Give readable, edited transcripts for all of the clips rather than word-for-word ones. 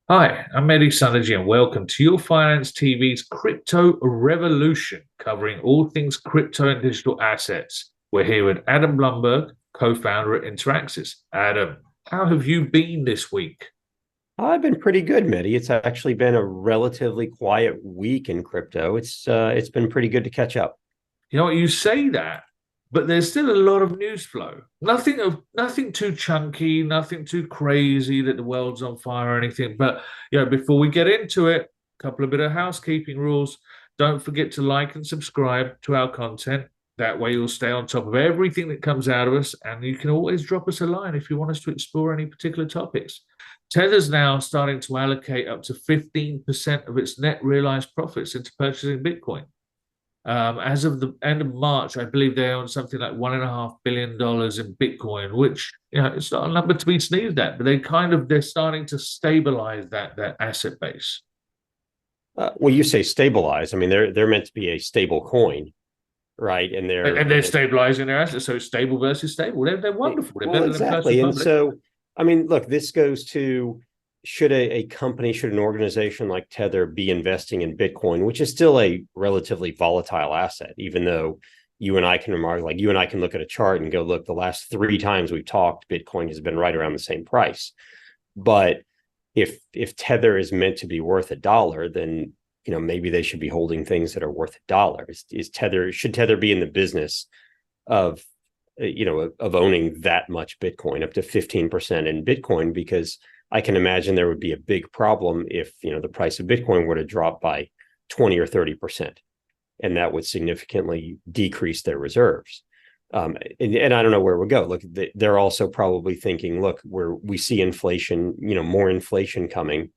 Hi, I'm Mehdi Sanaji, and welcome to your Finance TV's Crypto Revolution, covering all things crypto and digital assets. We're here with Adam Blumberg, co-founder at Interaxis. Adam, how have you been this week? I've been pretty good, Mehdi. It's actually been a relatively quiet week in crypto. It's been pretty good to catch up. You know what, you say that, but there's still a lot of news flow. Nothing too chunky, nothing too crazy that the world's on fire or anything. But before we get into it, a couple of bit of housekeeping rules. Don't forget to like and subscribe to our content. That way you'll stay on top of everything that comes out of us, and you can always drop us a line if you want us to explore any particular topics. Tether's now starting to allocate up to 15% of its net realized profits into purchasing Bitcoin. As of the end of March, I believe they own something like $1.5 billion in Bitcoin, which it's not a number to be sneezed at, but they're starting to stabilize that asset base. Well, you say stabilize. I mean, they're meant to be a stable coin, right? And They're stabilizing their assets, so stable versus stable. They're wonderful. They're well, better than First exactly. And Republic. so, I mean, look, this goes to should a company, should an organization like Tether be investing in Bitcoin, which is still a relatively volatile asset, even though you and I can remark, like you and I can look at a chart and go, look, the last three times we've talked, Bitcoin has been right around the same price. But if Tether is meant to be worth $1, then maybe they should be holding things that are worth $1. Should Tether be in the business of of owning that much Bitcoin, up to 15% in Bitcoin? Because I can imagine there would be a big problem if the price of Bitcoin were to drop by 20 or 30%, and that would significantly decrease their reserves. And I don't know where we'll go. Look, they're also probably thinking, look, we see inflation, more inflation coming.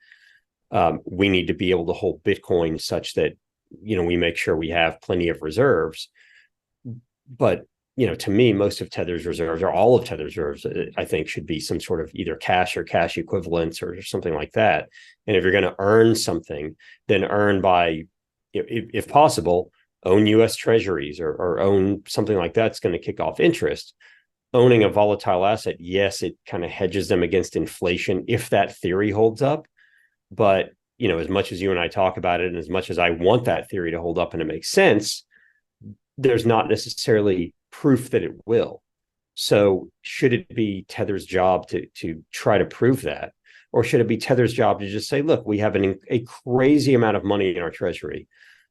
We need to be able to hold Bitcoin such that we make sure we have plenty of reserves. But to me, most of Tether's reserves, or all of Tether's reserves, I think should be some sort of either cash or cash equivalents or something like that. And if you're going to earn something, then earn by, if possible, own U.S. treasuries or own something like that's going to kick off interest. Owning a volatile asset, yes, it kind of hedges them against inflation if that theory holds up. But, as much as you and I talk about it, and as much as I want that theory to hold up and it makes sense, there's not necessarily proof that it will. So should it be Tether's job to try to prove that? Or should it be Tether's job to just say, look, we have a crazy amount of money in our treasury.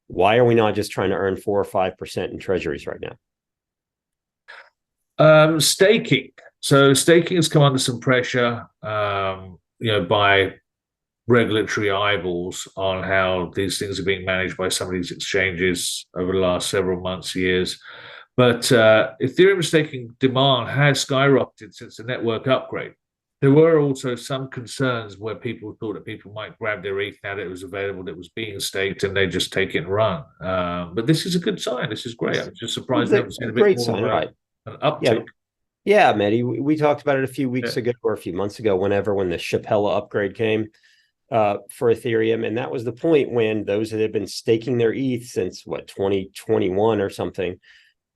Why are we not just trying to earn 4 or 5% in treasuries right now? Staking. So staking has come under some pressure, by regulatory eyeballs on how these things are being managed by some of these exchanges over the last several months, years. But Ethereum staking demand has skyrocketed since the network upgrade. There were also some concerns where people thought that people might grab their ETH now that it was available, that it was being staked, and they just take it and run. But this is a good sign. This is great. I'm just surprised we haven't seen a bit great more sign, of right? an uptick. Yeah. Yeah, Mehdi, we talked about it a few weeks Yeah. ago or a few months ago, when the Chappelle upgrade came for Ethereum. And that was the point when those that had been staking their ETH since 2021 or something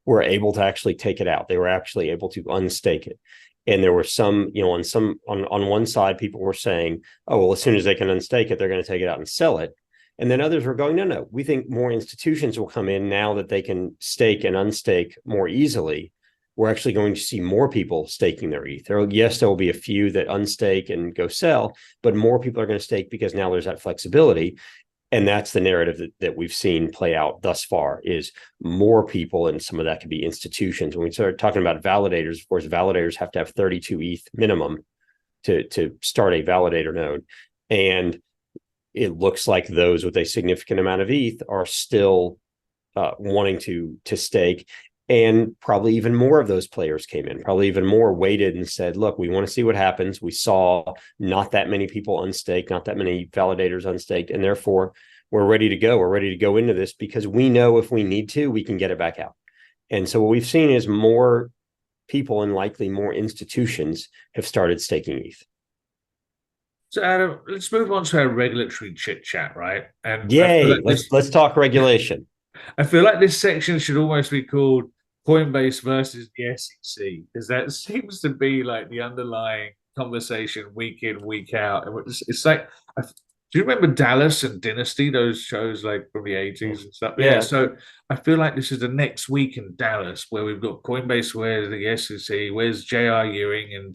were able to actually take it out. They were actually able to unstake it. And there were some, on one side, people were saying, oh, well, as soon as they can unstake it, they're going to take it out and sell it. And then others were going, no, we think more institutions will come in now that they can stake and unstake more easily. We're actually going to see more people staking their ETH. Yes, there will be a few that unstake and go sell, but more people are going to stake because now there's that flexibility. And that's the narrative that we've seen play out thus far, is more people, and some of that could be institutions. When we start talking about validators, of course, validators have to have 32 ETH minimum to start a validator node. And it looks like those with a significant amount of ETH are still wanting to stake. And probably even more of those players came in, probably even more waited and said, look, we want to see what happens. We saw not that many people unstake, not that many validators unstaked, and therefore we're ready to go. We're ready to go into this because we know if we need to, we can get it back out. And so what we've seen is more people, and likely more institutions, have started staking ETH. So Adam, let's move on to our regulatory chit chat, right? And Yay, let's talk regulation. I feel like this section should almost be called Coinbase versus the SEC, because that seems to be like the underlying conversation week in, week out. And it's like, do you remember Dallas and Dynasty, those shows like from the 80s and stuff? Yeah. Yeah. So I feel like this is the next week in Dallas where we've got Coinbase, where's the SEC, where's J.R. Ewing,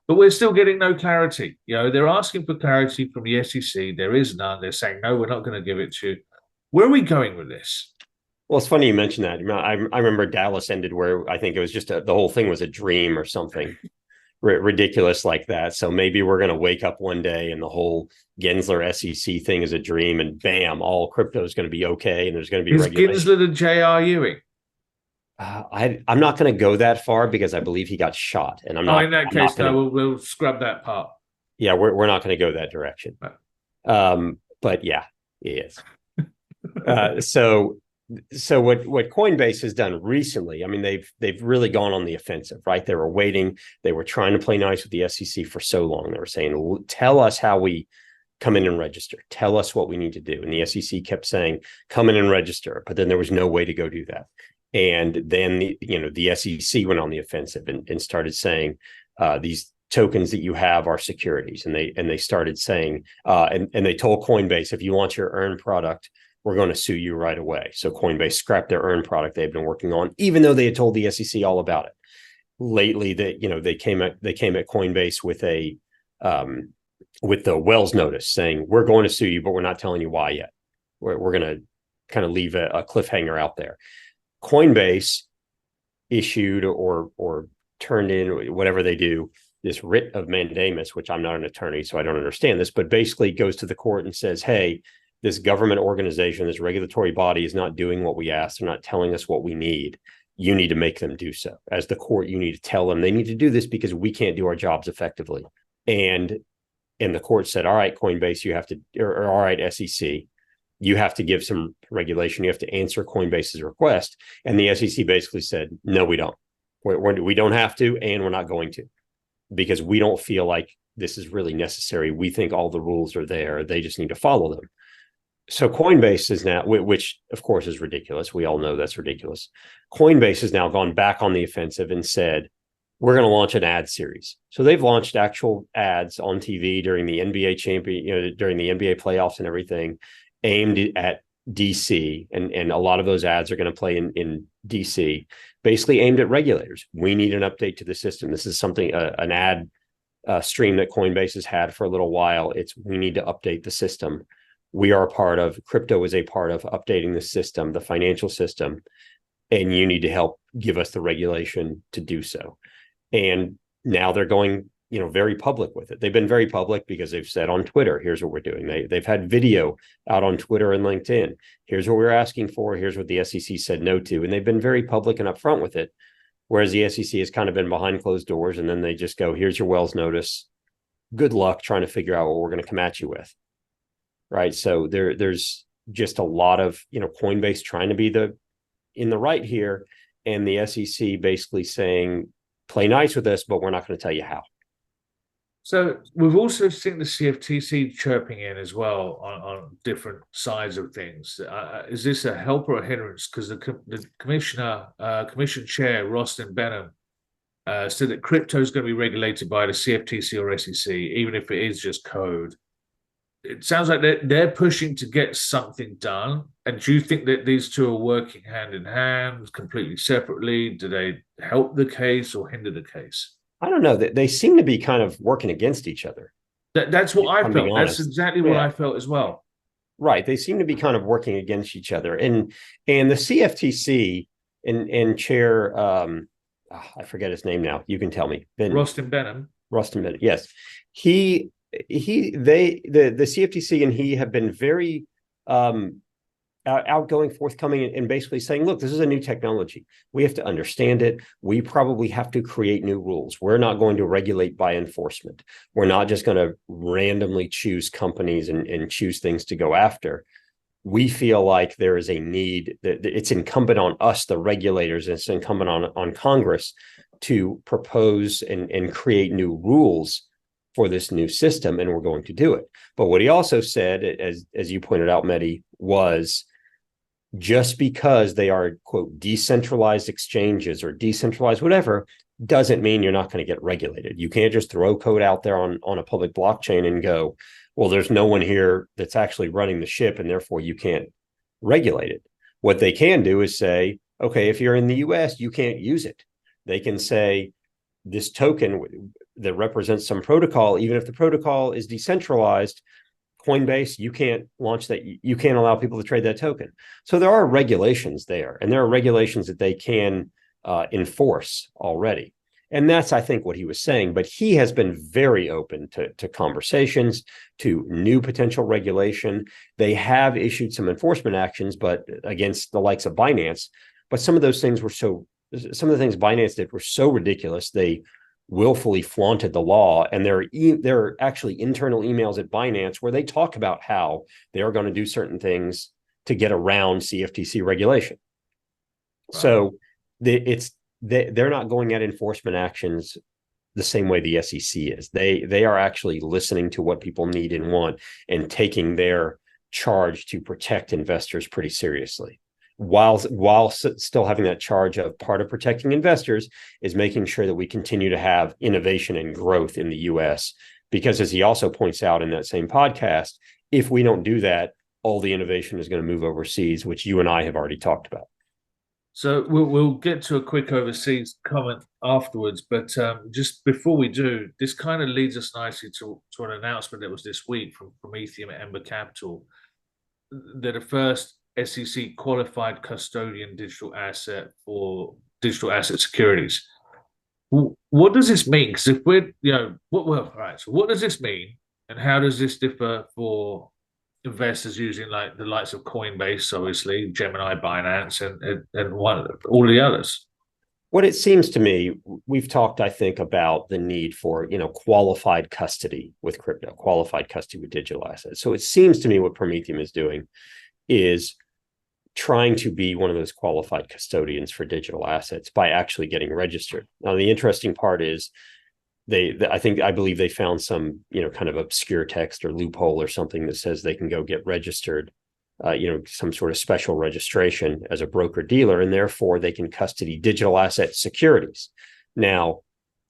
but we're still getting no clarity. They're asking for clarity from the SEC. There is none. They're saying, no, we're not going to give it to you. Where are we going with this? Well, it's funny you mentioned that. I remember Dallas ended where I think it was just the whole thing was a dream or something ridiculous like that. So maybe we're going to wake up one day and the whole Gensler SEC thing is a dream, and bam, all crypto is going to be okay, and there's going to be regulation. Is Gensler the J.R. Ewing? I'm not going to go that far because I believe he got shot, and I'm not. In that case, no, we'll scrub that part. Yeah, we're not going to go that direction. No. But yeah, he is. So what Coinbase has done recently, I mean, they've really gone on the offensive, right? They were waiting. They were trying to play nice with the SEC for so long. They were saying, tell us how we come in and register. Tell us what we need to do. And the SEC kept saying, come in and register. But then there was no way to go do that. And then the SEC went on the offensive and started saying these tokens that you have are securities. And they started saying, and they told Coinbase, if you want your earn product, we're going to sue you right away. So Coinbase scrapped their earn product they've been working on, even though they had told the SEC all about it. Lately, they came at Coinbase with the Wells notice saying, we're going to sue you, but we're not telling you why yet. We're going to kind of leave a cliffhanger out there. Coinbase issued or turned in, whatever they do, this writ of mandamus, which I'm not an attorney, so I don't understand this, but basically goes to the court and says, hey, this government organization, this regulatory body is not doing what we asked. They're not telling us what we need. You need to make them do so. As the court, you need to tell them they need to do this because we can't do our jobs effectively. And the court said, all right, Coinbase, you have to, or all right, SEC, you have to give some regulation. You have to answer Coinbase's request. And the SEC basically said, no, we don't. We don't have to, and we're not going to, because we don't feel like this is really necessary. We think all the rules are there. They just need to follow them. So Coinbase is now, which of course is ridiculous. We all know that's ridiculous. Coinbase has now gone back on the offensive and said, we're going to launch an ad series. So they've launched actual ads on TV during the NBA during the NBA playoffs and everything, aimed at DC. And a lot of those ads are going to play in DC, basically aimed at regulators. We need an update to the system. This is something, an ad stream that Coinbase has had for a little while. We need to update the system. We are a part of, crypto is a part of updating the system, the financial system, and you need to help give us the regulation to do so. And now they're going, very public with it. They've been very public because they've said on Twitter, here's what we're doing. They've had video out on Twitter and LinkedIn. Here's what we're asking for. Here's what the SEC said no to. And they've been very public and upfront with it. Whereas the SEC has kind of been behind closed doors. And then they just go, here's your Wells notice. Good luck trying to figure out what we're going to come at you with. Right. So there's just a lot of, Coinbase trying to be in the right here, and the SEC basically saying, play nice with us, but we're not going to tell you how. So we've also seen the CFTC chirping in as well on different sides of things. Is this a help or a hindrance? Because the commission chair, Rostin Benham, said that crypto is going to be regulated by the CFTC or SEC, even if it is just code. It sounds like they're pushing to get something done. And do you think that these two are working hand in hand, completely separately? Do they help the case or hinder the case? I don't know. They seem to be kind of working against each other. That's what I felt. That's exactly what I felt as well. Right. They seem to be kind of working against each other. And the CFTC and chair, I forget his name now. You can tell me. Rostin Benham. Yes. The CFTC and he have been very outgoing, forthcoming, and basically saying, look, this is a new technology. We have to understand it. We probably have to create new rules. We're not going to regulate by enforcement. We're not just going to randomly choose companies and choose things to go after. We feel like there is a need that it's incumbent on us, the regulators, and it's incumbent on Congress to propose and create new rules for this new system, and we're going to do it. But what he also said, as you pointed out, Mehdi, was just because they are, quote, decentralized exchanges or decentralized whatever, doesn't mean you're not going to get regulated. You can't just throw code out there on a public blockchain and go, well, there's no one here that's actually running the ship, and therefore you can't regulate it. What they can do is say, okay, if you're in the US, you can't use it. They can say this token that represents some protocol, even if the protocol is decentralized, Coinbase, you can't launch that. You can't allow people to trade that token. So there are regulations there, and there are regulations that they can enforce already. And that's, I think, what he was saying. But he has been very open to conversations, to new potential regulation. They have issued some enforcement actions, but against the likes of Binance. But some of the things Binance did were so ridiculous. They willfully flaunted the law, and there are actually internal emails at Binance where they talk about how they are going to do certain things to get around CFTC regulation. Wow. So they're not going at enforcement actions the same way the SEC is. They are actually listening to what people need and want and taking their charge to protect investors pretty seriously. While still having that charge of part of protecting investors is making sure that we continue to have innovation and growth in the US. Because as he also points out in that same podcast, if we don't do that, all the innovation is going to move overseas, which you and I have already talked about. So we'll get to a quick overseas comment afterwards, but just before we do, this kind of leads us nicely to an announcement that was this week from Prometheum Ember Capital. They're the first SEC qualified custodian digital asset for digital asset securities. What does this mean? Because if we're, so what does this mean, and how does this differ for investors using like the likes of Coinbase, obviously, Gemini, Binance, and all the others? What it seems to me, we've talked, I think, about the need for, qualified custody with crypto, qualified custody with digital assets. So it seems to me what Prometheum is doing is trying to be one of those qualified custodians for digital assets by actually getting registered. Now, the interesting part is I believe they found some, kind of obscure text or loophole or something that says they can go get registered, some sort of special registration as a broker dealer, and therefore they can custody digital asset securities. Now,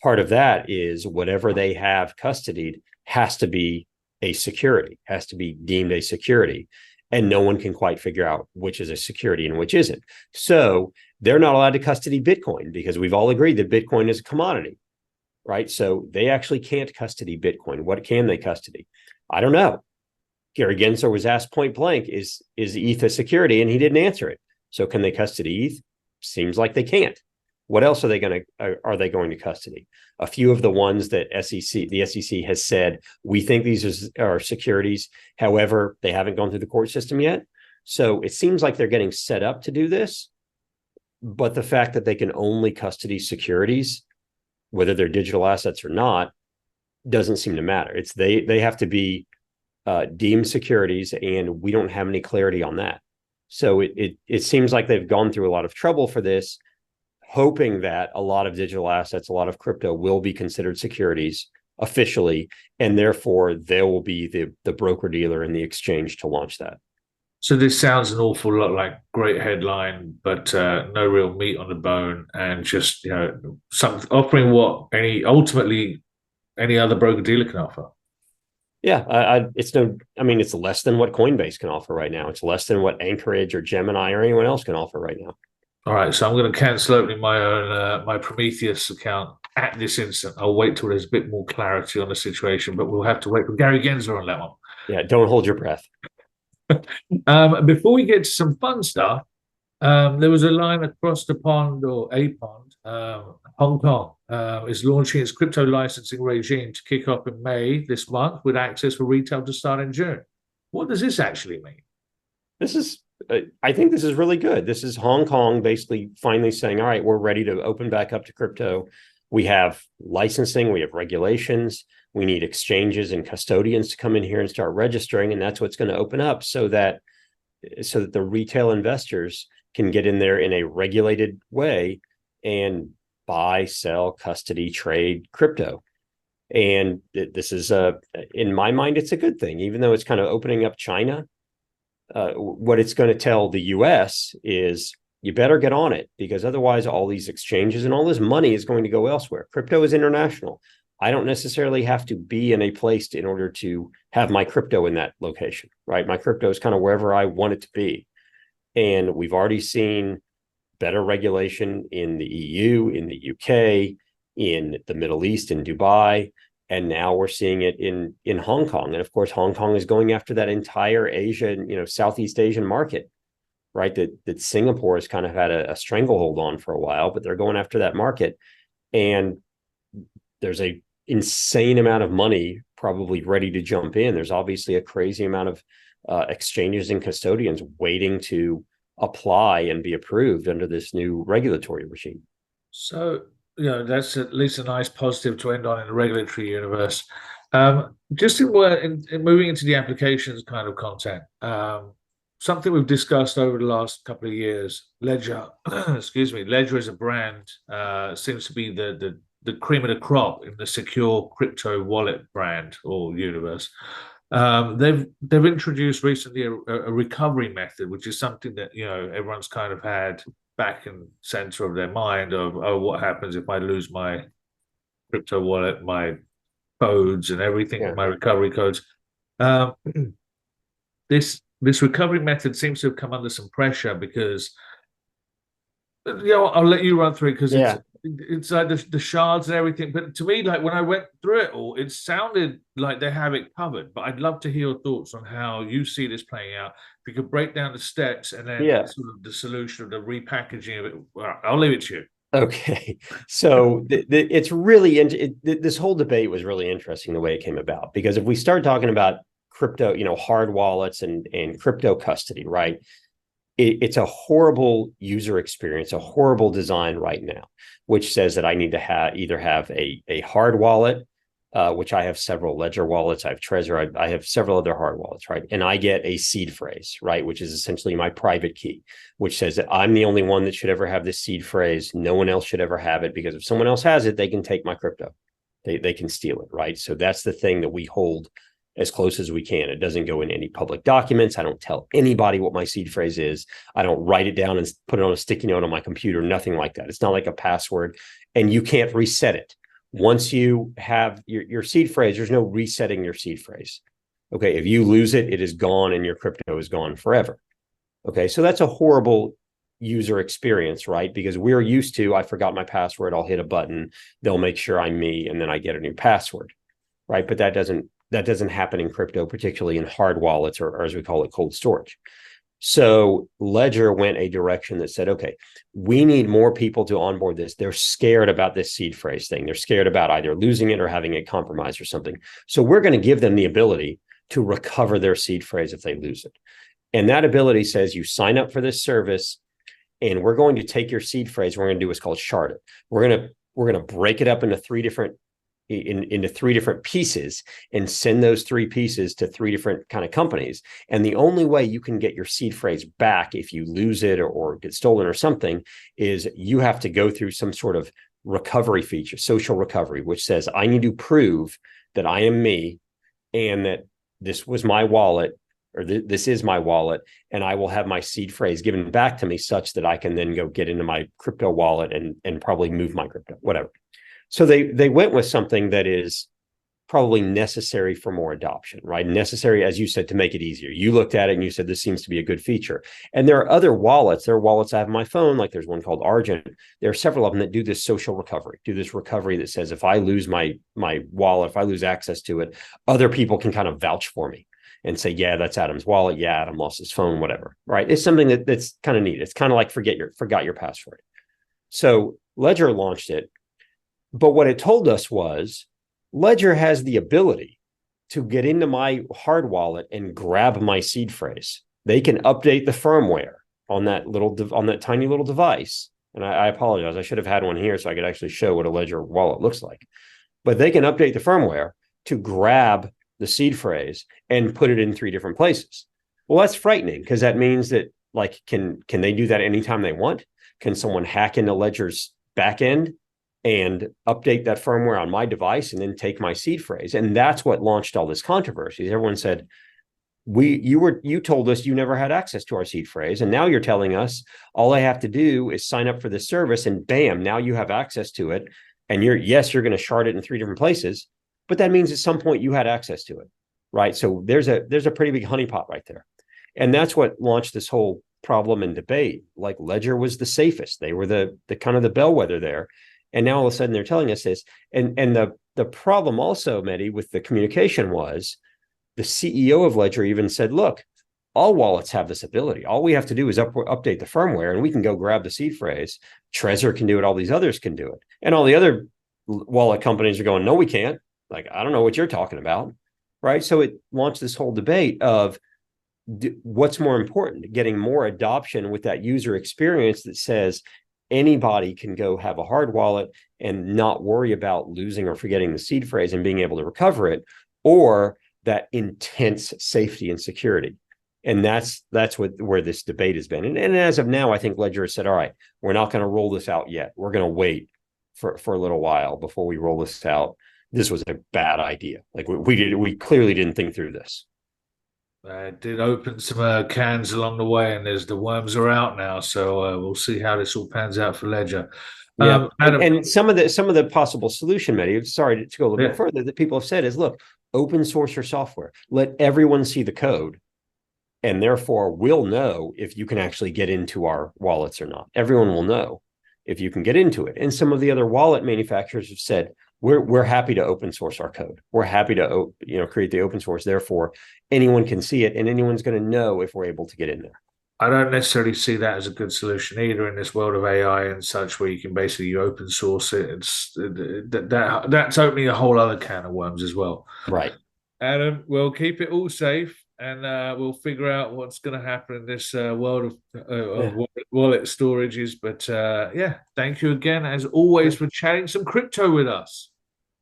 part of that is whatever they have custodied has to be a security, has to be deemed a security. And no one can quite figure out which is a security and which isn't. So they're not allowed to custody Bitcoin because we've all agreed that Bitcoin is a commodity, right? So they actually can't custody Bitcoin. What can they custody? I don't know. Gary Gensler was asked point blank, is ETH a security? And he didn't answer it. So can they custody ETH? Seems like they can't. What else are they going to custody? A few of the ones that the SEC has said, we think these are securities. However, they haven't gone through the court system yet. So it seems like they're getting set up to do this. But the fact that they can only custody securities, whether they're digital assets or not, doesn't seem to matter. It's they have to be deemed securities, and we don't have any clarity on that. So it seems like they've gone through a lot of trouble for this, hoping that a lot of digital assets, a lot of crypto will be considered securities officially, and therefore they will be the broker dealer and the exchange to launch that. So this sounds an awful lot like great headline, but no real meat on the bone, and just offering what any other broker dealer can offer. Yeah, it's less than what Coinbase can offer right now. It's less than what Anchorage or Gemini or anyone else can offer right now. All right, so I'm going to cancel opening my own my Prometheus account at this instant. I'll wait till there's a bit more clarity on the situation, but we'll have to wait for Gary Gensler on that one. Yeah, don't hold your breath. Before we get to some fun stuff, there was a line across the pond, or a pond. Hong Kong is launching its crypto licensing regime to kick off in May this month, with access for retail to start in June. What does this actually mean? I think this is really good. This is Hong Kong basically finally saying, all right, we're ready to open back up to crypto. We have licensing, we have regulations, we need exchanges and custodians to come in here and start registering. And that's what's going to open up so that the retail investors can get in there in a regulated way and buy, sell, custody, trade crypto. And this is in my mind, it's a good thing, even though it's kind of opening up China. what it's going to tell the US is you better get on it, because otherwise all these exchanges and all this money is going to go elsewhere. Crypto is international. I don't necessarily have to be in a place in order to have my crypto in that location, right? My crypto is kind of wherever I want it to be. And we've already seen better regulation in the EU, in the UK, in the Middle East, in Dubai, and now we're seeing it in Hong Kong. And of course, Hong Kong is going after that entire Asian, Southeast Asian market, right? That Singapore has kind of had a stranglehold on for a while, but they're going after that market. And there's a insane amount of money probably ready to jump in. There's obviously a crazy amount of exchanges and custodians waiting to apply and be approved under this new regulatory regime. So, that's at least a nice positive to end on in the regulatory universe. Just in moving into the applications kind of content, something we've discussed over the last couple of years, Ledger, excuse me, Ledger as a brand seems to be the cream of the crop in the secure crypto wallet brand or universe. They've introduced recently a recovery method, which is something that everyone's kind of had back in center of their mind of, oh, what happens if I lose my crypto wallet, my codes and everything, my recovery codes. This recovery method seems to have come under some pressure because I'll let you run through it because it's like the shards and everything. But to me, like when I went through it all, it sounded like they have it covered. But I'd love to hear your thoughts on how you see this playing out. If you could break down the steps and then sort of the solution of the repackaging of it. Well, I'll leave it to you. Okay. So it's really, this whole debate was really interesting the way it came about, because if we start talking about crypto, hard wallets and crypto custody, right? It's a horrible user experience, a horrible design right now, which says that I need to either have a hard wallet, which I have several Ledger wallets, I have Trezor, I have several other hard wallets, right? And I get a seed phrase, right? Which is essentially my private key, which says that I'm the only one that should ever have this seed phrase. No one else should ever have it, because if someone else has it, they can take my crypto. They can steal it, right? So that's the thing that we hold as close as we can. It doesn't go in any public documents. I don't tell anybody what my seed phrase is. I don't write it down and put it on a sticky note on my computer, nothing like that. It's not like a password, and you can't reset it. Once you have your seed phrase, there's no resetting your seed phrase. Okay, if you lose it, it is gone and your crypto is gone forever. Okay, so that's a horrible user experience, right? Because we're used to, I forgot my password, I'll hit a button, they'll make sure I'm me, and then I get a new password, right? But that doesn't happen in crypto, particularly in hard wallets or as we call it, cold storage. So Ledger went a direction that said, okay, we need more people to onboard this. They're scared about this seed phrase thing. They're scared about either losing it or having it compromised or something. So we're going to give them the ability to recover their seed phrase if they lose it. And that ability says you sign up for this service, and we're going to take your seed phrase. We're going to do what's called shard it. We're going to break it up into three different pieces and send those three pieces to three different kind of companies. And the only way you can get your seed phrase back if you lose it or get stolen or something is you have to go through some sort of recovery feature, social recovery, which says I need to prove that I am me and that this was my wallet, or this is my wallet, and I will have my seed phrase given back to me such that I can then go get into my crypto wallet and probably move my crypto, whatever. So they went with something that is probably necessary for more adoption, right? Necessary, as you said, to make it easier. You looked at it and you said, this seems to be a good feature. And there are other wallets. There are wallets I have on my phone, like there's one called Argent. There are several of them that do this social recovery, do this recovery that says, if I lose my wallet, if I lose access to it, other people can kind of vouch for me and say, yeah, that's Adam's wallet. Yeah, Adam lost his phone, whatever, right? It's something that's kind of neat. It's kind of like forgot your password. So Ledger launched it. But what it told us was Ledger has the ability to get into my hard wallet and grab my seed phrase. They can update the firmware on that tiny little device. And I apologize. I should have had one here so I could actually show what a Ledger wallet looks like. But they can update the firmware to grab the seed phrase and put it in three different places. Well, that's frightening, because that means that, like, can they do that anytime they want? Can someone hack into Ledger's backend and update that firmware on my device and then take my seed phrase? And that's what launched all this controversy. Everyone said, You told us you never had access to our seed phrase, and now you're telling us all I have to do is sign up for this service, and bam, now you have access to it. And you're going to shard it in 3 different places, but that means at some point you had access to it, right? So there's a pretty big honeypot right there, and that's what launched this whole problem and debate. Like Ledger was the safest; they were the kind of the bellwether there, and now all of a sudden they're telling us this. And the problem also, Mehdi, with the communication was the CEO of Ledger even said, "Look, all wallets have this ability. All we have to do is update the firmware, and we can go grab the seed phrase. Trezor can do it. All these others can do it." And all the other wallet companies are going, "No, we can't. Like, I don't know what you're talking about." Right. So it launched this whole debate of what's more important, getting more adoption with that user experience that says anybody can go have a hard wallet and not worry about losing or forgetting the seed phrase and being able to recover it, or that intense safety and security. And that's where this debate has been. And as of now, I think Ledger has said, all right, we're not going to roll this out yet. We're going to wait for a little while before we roll this out. This was a bad idea. Like we clearly didn't think through this. Did open some cans along the way, and the worms are out now. So we'll see how this all pans out for Ledger. Yeah, and some of the possible solution, Mehdi, sorry to go a little bit further, that people have said is, look, open source your software. Let everyone see the code, and therefore we'll know if you can actually get into our wallets or not. Everyone will know if you can get into it. And some of the other wallet manufacturers have said, we're happy to open source our code. We're happy to create the open source. Therefore, anyone can see it, and anyone's going to know if we're able to get in there. I don't necessarily see that as a good solution either in this world of AI and such, where you can basically open source it. That's opening a whole other can of worms as well. Right. Adam, we'll keep it all safe, and we'll figure out what's going to happen in this world of wallet storages. But thank you again, as always, for chatting some crypto with us.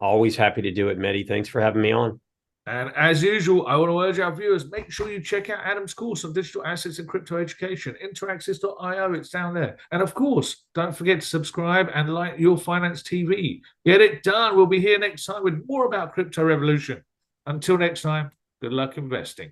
Always happy to do it, Mehdi. Thanks for having me on. And as usual, I want to urge our viewers, make sure you check out Adam's course on digital assets and crypto education, interaxis.io, it's down there. And of course, don't forget to subscribe and like Your Finance TV. Get it done. We'll be here next time with more about crypto revolution. Until next time, good luck investing.